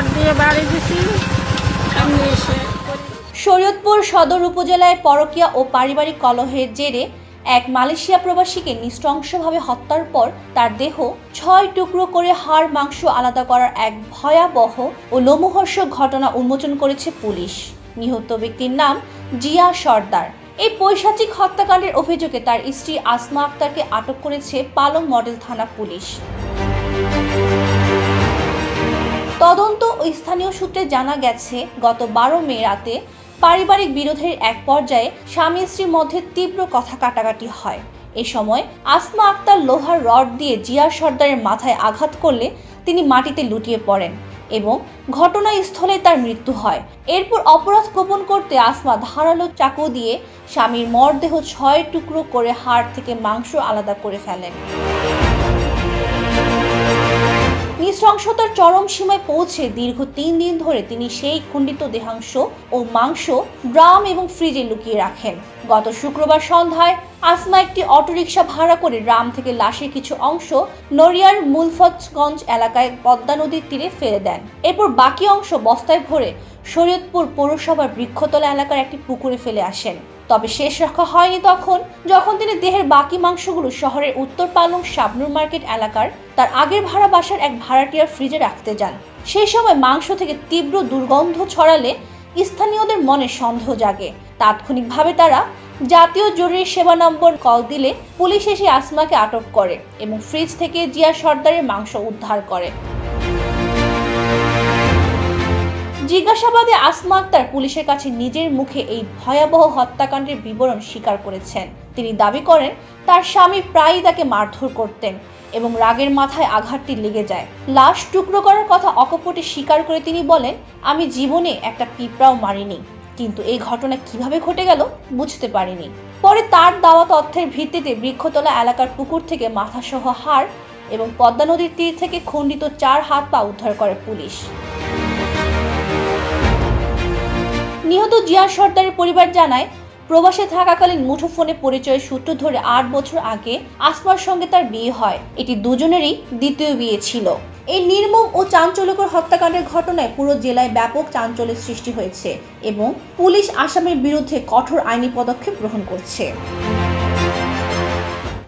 Rod দিয়ে বাড়ি দিছি। এমনি এসে শরীয়তপুর সদর উপজেলায় পরকীয়া ও পারিবারিক কলহের জেরে এক মালয়েশিয়া প্রবাসীকে নৃশংসভাবে হত্যার পর তার দেহ ৬ টুকরো করে হাড় মাংস আলাদা করার এক ভয়াবহ ও লোমহর্ষক ঘটনা উন্মোচন করেছে পুলিশ। নিহত ব্যক্তির নাম জিয়া সর্দার। এই পৈশাচিক হত্যাকাণ্ডের অভিযোগে তার স্ত্রী আসমা আক্তারকে আটক করেছে পালং মডেল থানা পুলিশ। তদন্ত ও স্থানীয় সূত্রে জানা গেছে, গত ১২ মে রাতে পারিবারিক বিরোধের এক পর্যায়ে স্বামী স্ত্রীর মধ্যে তীব্র কথা কাটাকাটি হয়। এ সময় আসমা আক্তার লোহার রড দিয়ে জিয়া সর্দারের মাথায় আঘাত করলে তিনি মাটিতে লুটিয়ে পড়েন এবং ঘটনাস্থলে তার মৃত্যু হয়। এরপর অপরাধ গোপন করতে আসমা ধারালো চাকু দিয়ে স্বামীর মরদেহ ৬ টুকরো করে হাড় থেকে মাংস আলাদা করে ফেলেন। নৃশংসতার চরম সীমায় পৌঁছে দীর্ঘ ৩ দিন ধরে তিনি সেই খণ্ডিত দেহাংশ ও মাংস ড্রাম এবং ফ্রিজে লুকিয়ে রাখেন। গত শুক্রবার সন্ধ্যায় আসমা একটি অটোরিকশা ভাড়া করে গ্রাম থেকে লাশের কিছু অংশ নড়িয়ার মুলফতগঞ্জ এলাকায় পদ্মা নদীর তীরে ফেলে দেন। এরপর বাকি অংশ বস্তায় ভরে শরীয়তপুর পৌরসভার বৃক্ষতলা এলাকার একটি পুকুরে ফেলে আসেন। তবে শেষ রক্ষা হয়নি যখন তিনি দেহের বাকি মাংসগুলো শহরের উত্তর পালং শাবনুর মার্কেট এলাকার তার আগের ভাড়া বাসার এক ভাড়াটিয়ার ফ্রিজে রাখতে যান। সেই সময় মাংস থেকে তীব্র দুর্গন্ধ ছড়ালে স্থানীয়দের মনে সন্দেহ জাগে। তাৎক্ষণিকভাবে তারা জাতীয় জরুরি সেবা নম্বর কল দিলে পুলিশ এসে আসমাকে আটক করে এবং ফ্রিজ থেকে জিয়া সর্দারের মাংস উদ্ধার করে। জিজ্ঞাসাবাদে আসমা আক্তার পুলিশের কাছে নিজের মুখে এই ভয়াবহ হত্যাকাণ্ডের বিবরণ স্বীকার করেছেন। তিনি দাবি করেন তার স্বামী প্রায়ই তাকে মারধর করতেন এবং রাগের মাথায় আঘাতটি লেগে যায়। লাশ টুকরো করার কথা অকপটে স্বীকার করে তিনি বলেন, আমি জীবনে একটা পিঁপড়াও মারিনি, কিন্তু এই ঘটনা কিভাবে ঘটে গেল বুঝতে পারিনি। পরে তার দেওয়া তথ্যের ভিত্তিতে বৃক্ষতলা এলাকার পুকুর থেকে মাথাসহ হাড় এবং পদ্মা নদীর তীর থেকে খণ্ডিত ৪ হাত পা উদ্ধার করে পুলিশ। নিহত জিয়া সর্দারের পরিবার জানায়, প্রবাসে থাকাকালীন মুঠোফোনে পরিচয়ের সূত্র ধরে ৮ বছর আগে আসমার সঙ্গে তার বিয়ে হয়। এটি দুজনেরই দ্বিতীয় বিয়ে ছিল। এই নির্মম ও চাঞ্চল্যকর হত্যাকাণ্ডের ঘটনায় পুরো জেলায় ব্যাপক চাঞ্চল্যের সৃষ্টি হয়েছে এবং পুলিশ আসামির বিরুদ্ধে কঠোর আইনি পদক্ষেপ গ্রহণ করছে।